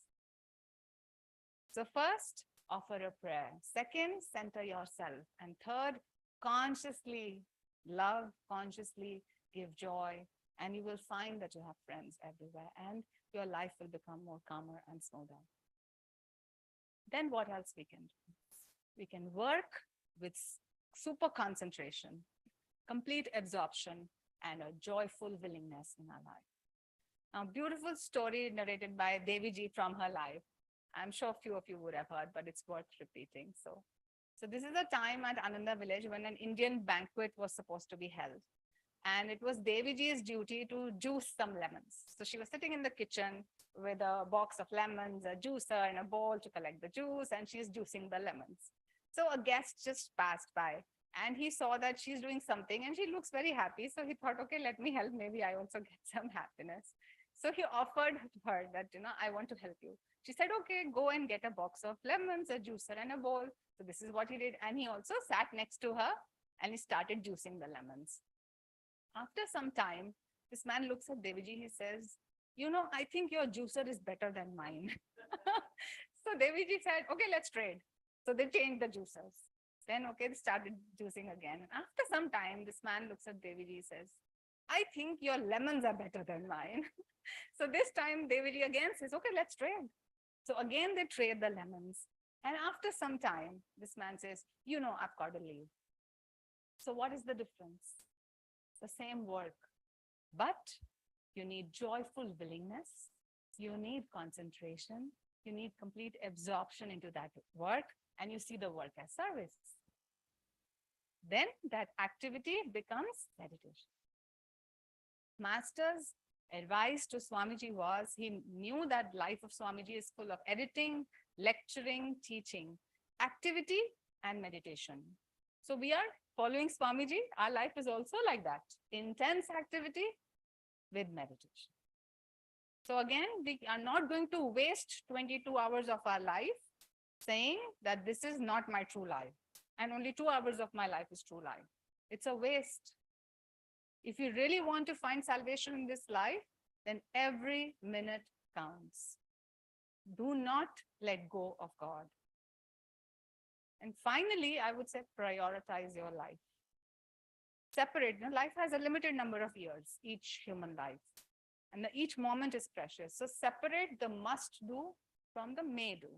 So first, offer a prayer. Second, center yourself. And third, consciously love, consciously give joy, and you will find that you have friends everywhere and your life will become more calmer and smoother. Then what else we can do? We can work with super concentration, complete absorption, and a joyful willingness in our life. Now, beautiful story narrated by Devi ji from her life. I'm sure few of you would have heard, but it's worth repeating. So this is a time at Ananda village when an Indian banquet was supposed to be held. And it was Devi ji's duty to juice some lemons. So she was sitting in the kitchen with a box of lemons, a juicer, and a bowl to collect the juice, and she's juicing the lemons. So a guest just passed by and he saw that she's doing something and she looks very happy. So he thought, okay, let me help. Maybe I also get some happiness. So he offered her that, I want to help you. She said, okay, go and get a box of lemons, a juicer, and a bowl. So this is what he did. And he also sat next to her and he started juicing the lemons. After some time, this man looks at Deviji. He says, I think your juicer is better than mine. So Deviji said, okay, let's trade. So they changed the juicers. Then, okay, they started juicing again. After some time, this man looks at Deviji. Says, I think your lemons are better than mine. So this time, Deviji again says, okay, let's trade. So again, they trade the lemons. And after some time, this man says, I've got to leave. So what is the difference? The same work, but you need joyful willingness, you need concentration, you need complete absorption into that work, and you see the work as service. Then that activity becomes meditation. Master's advice to Swamiji was, he knew that life of Swamiji is full of editing, lecturing, teaching, activity, and meditation. So we are following Swamiji. Our life is also like that. Intense activity with meditation. So again, we are not going to waste 22 hours of our life saying that this is not my true life and only 2 hours of my life is true life. It's a waste. If you really want to find salvation in this life, then every minute counts. Do not let go of God. And finally, I would say prioritize your life. Separate. Life has a limited number of years, each human life. And each moment is precious. So separate the must do from the may do.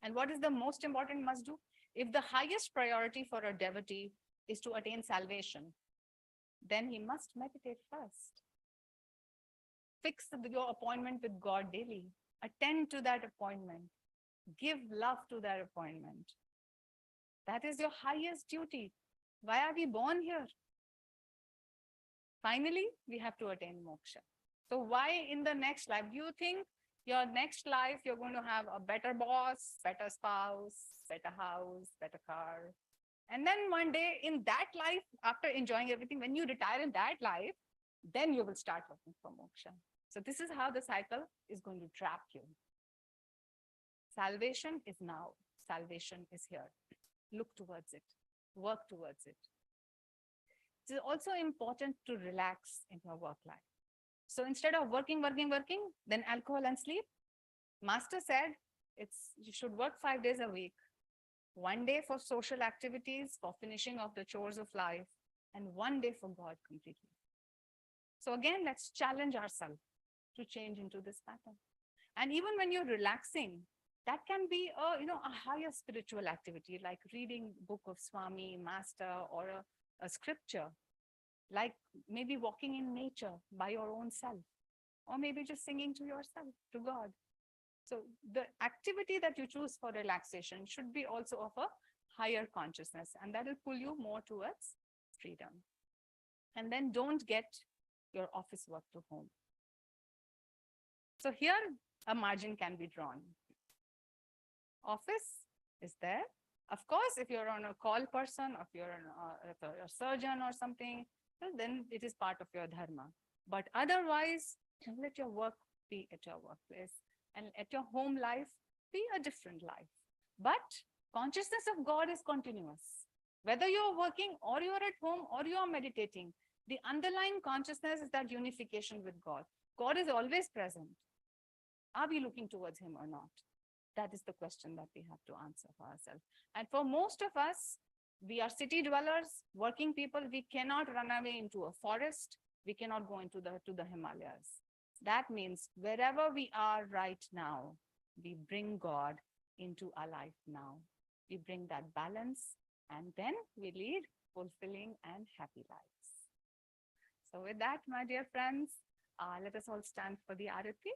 And what is the most important must do? If the highest priority for a devotee is to attain salvation, then he must meditate first. Fix your appointment with God daily. Attend to that appointment. Give love to that appointment. That is your highest duty. Why are we born here? Finally, we have to attain moksha. So why in the next life? Do you think your next life, you're going to have a better boss, better spouse, better house, better car? And then one day in that life, after enjoying everything, when you retire in that life, then you will start looking for moksha. So this is how the cycle is going to trap you. Salvation is now. Salvation is here. Look towards it. Work towards it. It is also important to relax in your work life. So instead of working, then alcohol and sleep, Master said you should work 5 days a week. 1 day for social activities, for finishing of the chores of life, and 1 day for God completely. So again, let's challenge ourselves to change into this pattern. And even when you're relaxing, that can be a higher spiritual activity, like reading book of Swami, Master, or a scripture, like maybe walking in nature by your own self, or maybe just singing to yourself, to God. So the activity that you choose for relaxation should be also of a higher consciousness, and that will pull you more towards freedom. And then don't get your office work to home. So here a margin can be drawn. Office is there. Of course, if you're on a call person, if you're a surgeon or something, well, then it is part of your dharma. But otherwise, let your work be at your workplace, and at your home life be a different life. But consciousness of God is continuous. Whether you're working or you're at home or you're meditating, the underlying consciousness is that unification with God. God is always present. Are we looking towards him or not? That is the question that we have to answer for ourselves. And for most of us, we are city dwellers, working people. We cannot run away into a forest. We cannot go into the Himalayas. That means wherever we are right now, we bring God into our life now. We bring that balance, and then we lead fulfilling and happy lives. So with that, my dear friends, let us all stand for the Arati.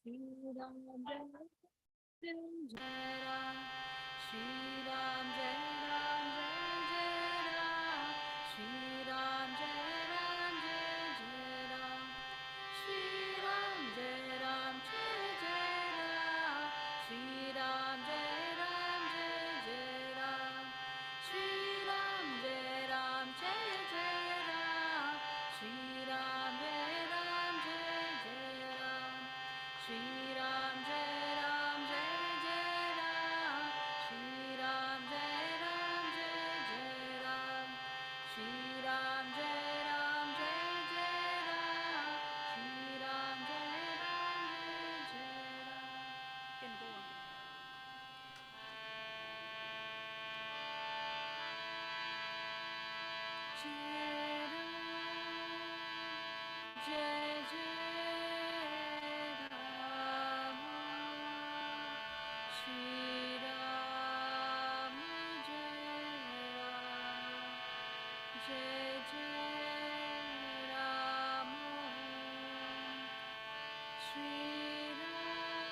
Shri Ram Jai Ram, Shri Ram Jai Ram, Shri Ram Jai Ram, Shri Ram Jai Ram, Shri Ram Jai Ram, Shri Ram Jai Ram, Shri Ram Jai Ram, Shri Ram Jai Ram, Shri Ram Jai Ram, Shri Ram Jai Ram, Shri Ram Jai Ram, Can go on. Jai Jai Ram, Shri Ram Jai Jai Ram, Shri Ram Jai Ram, Jai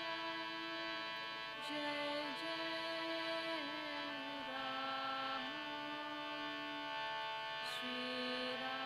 Jai Ram, Shri Ram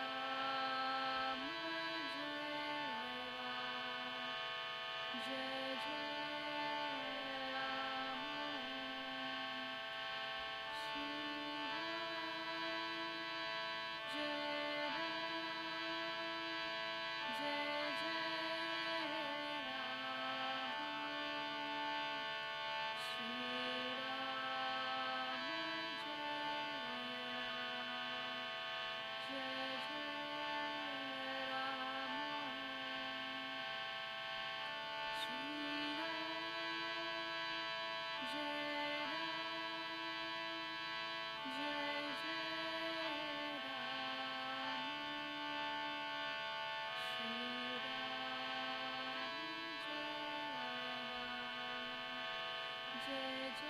Jai Jai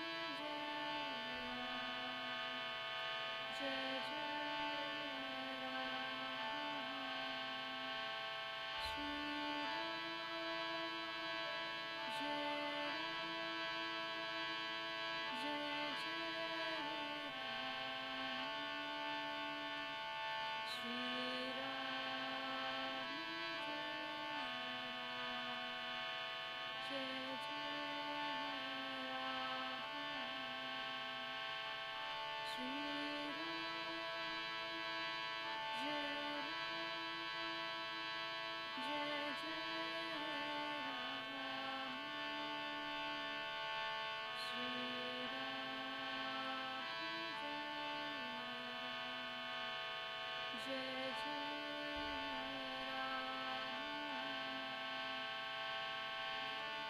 Ram, Shri Ram Jai Ram, Jai Jai Ram,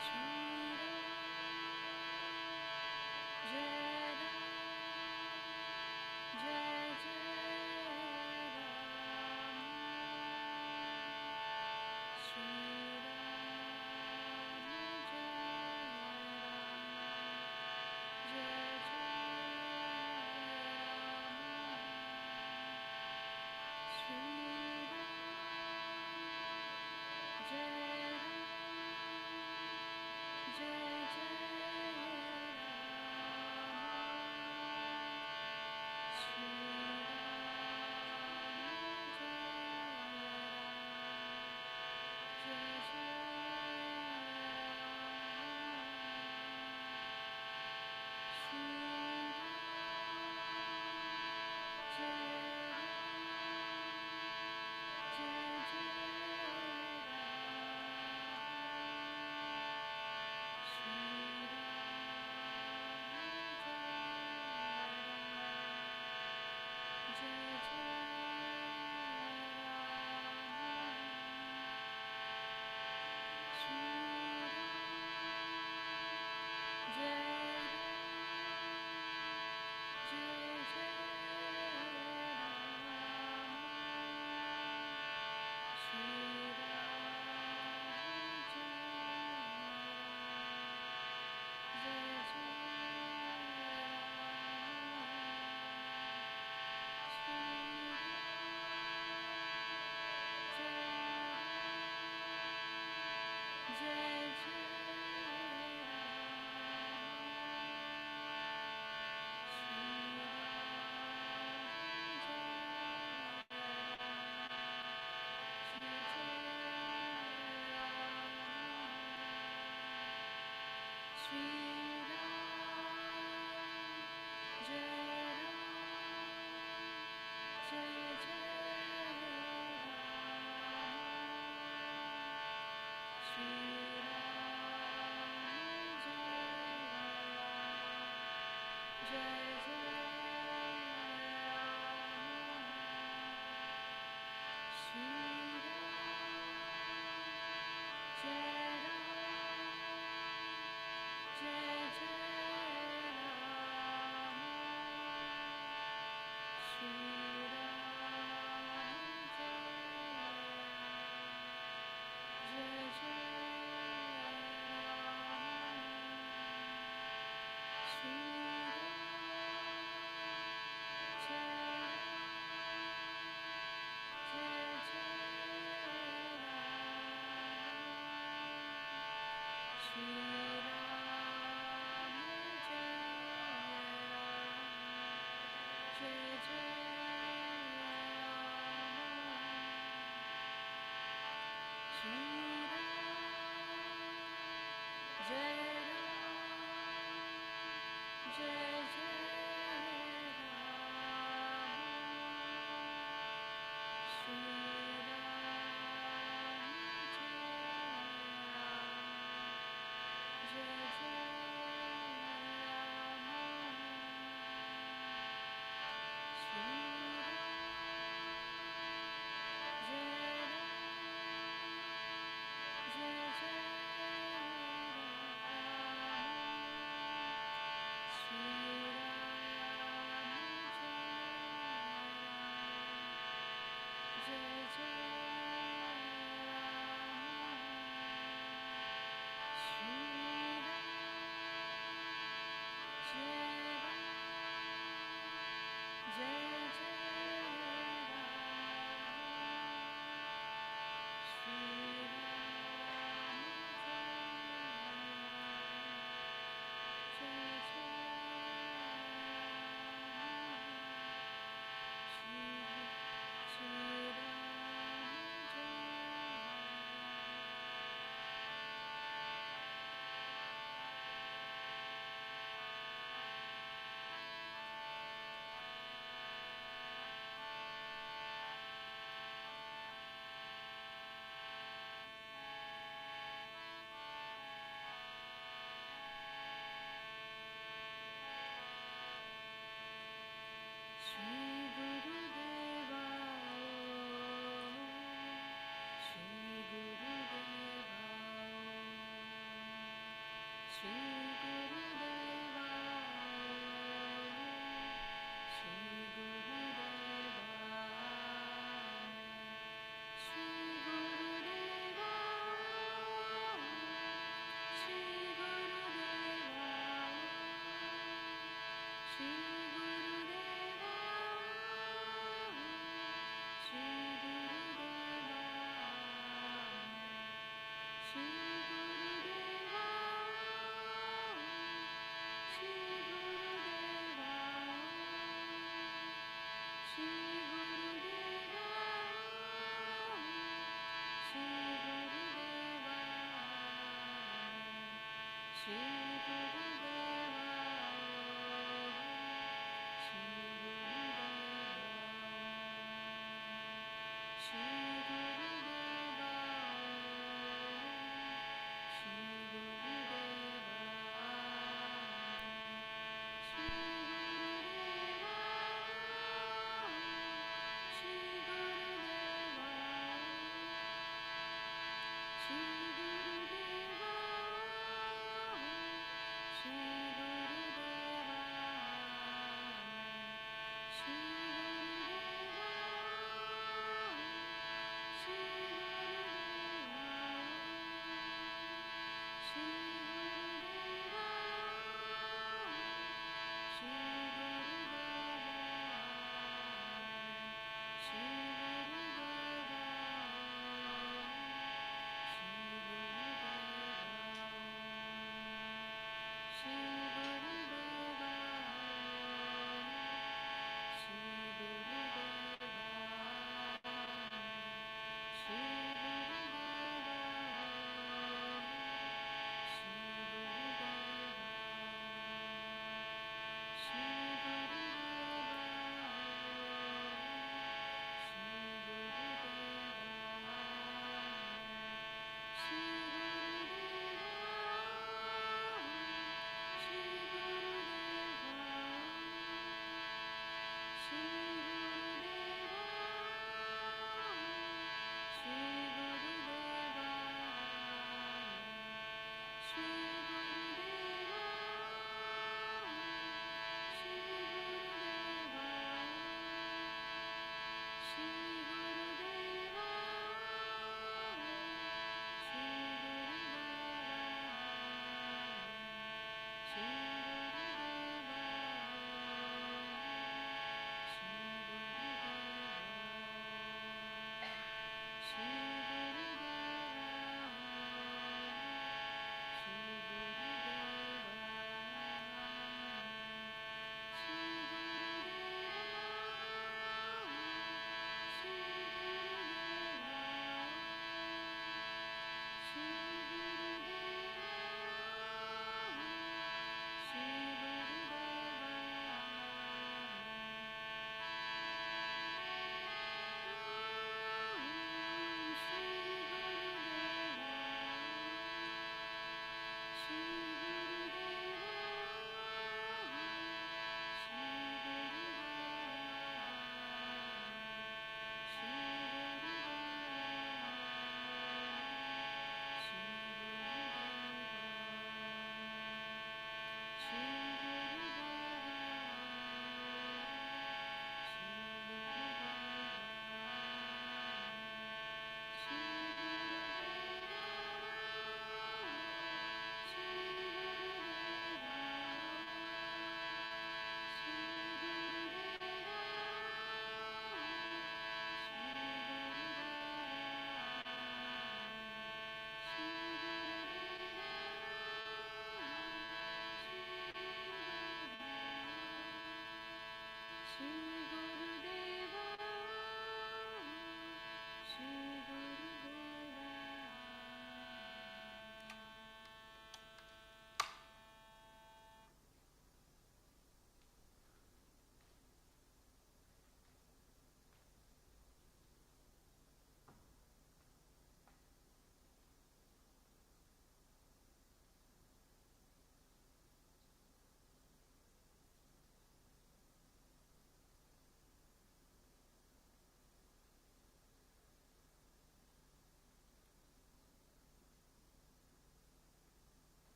Shri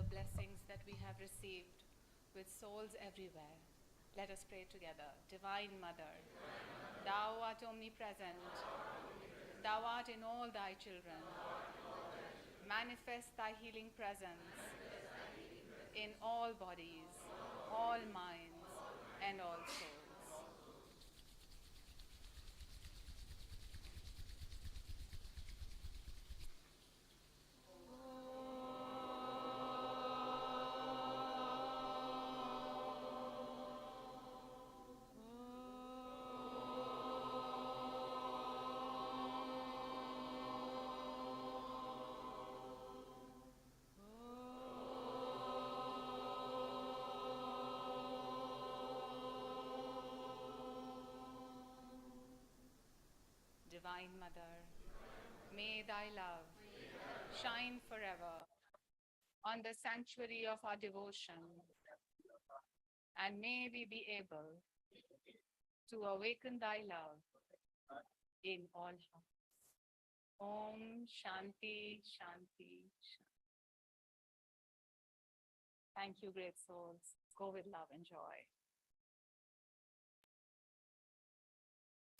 the blessings that we have received with souls everywhere. Let us pray together. Divine Mother, Thou art omnipresent. Thou art in all Thy children. Manifest Thy healing presence in all bodies, all minds, and all souls. Divine Mother, may Thy love shine forever on the sanctuary of our devotion, and may we be able to awaken Thy love in all hearts. Om Shanti Shanti Shanti. Thank you, great souls. Go with love and joy.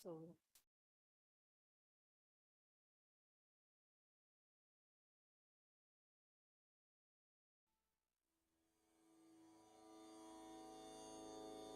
So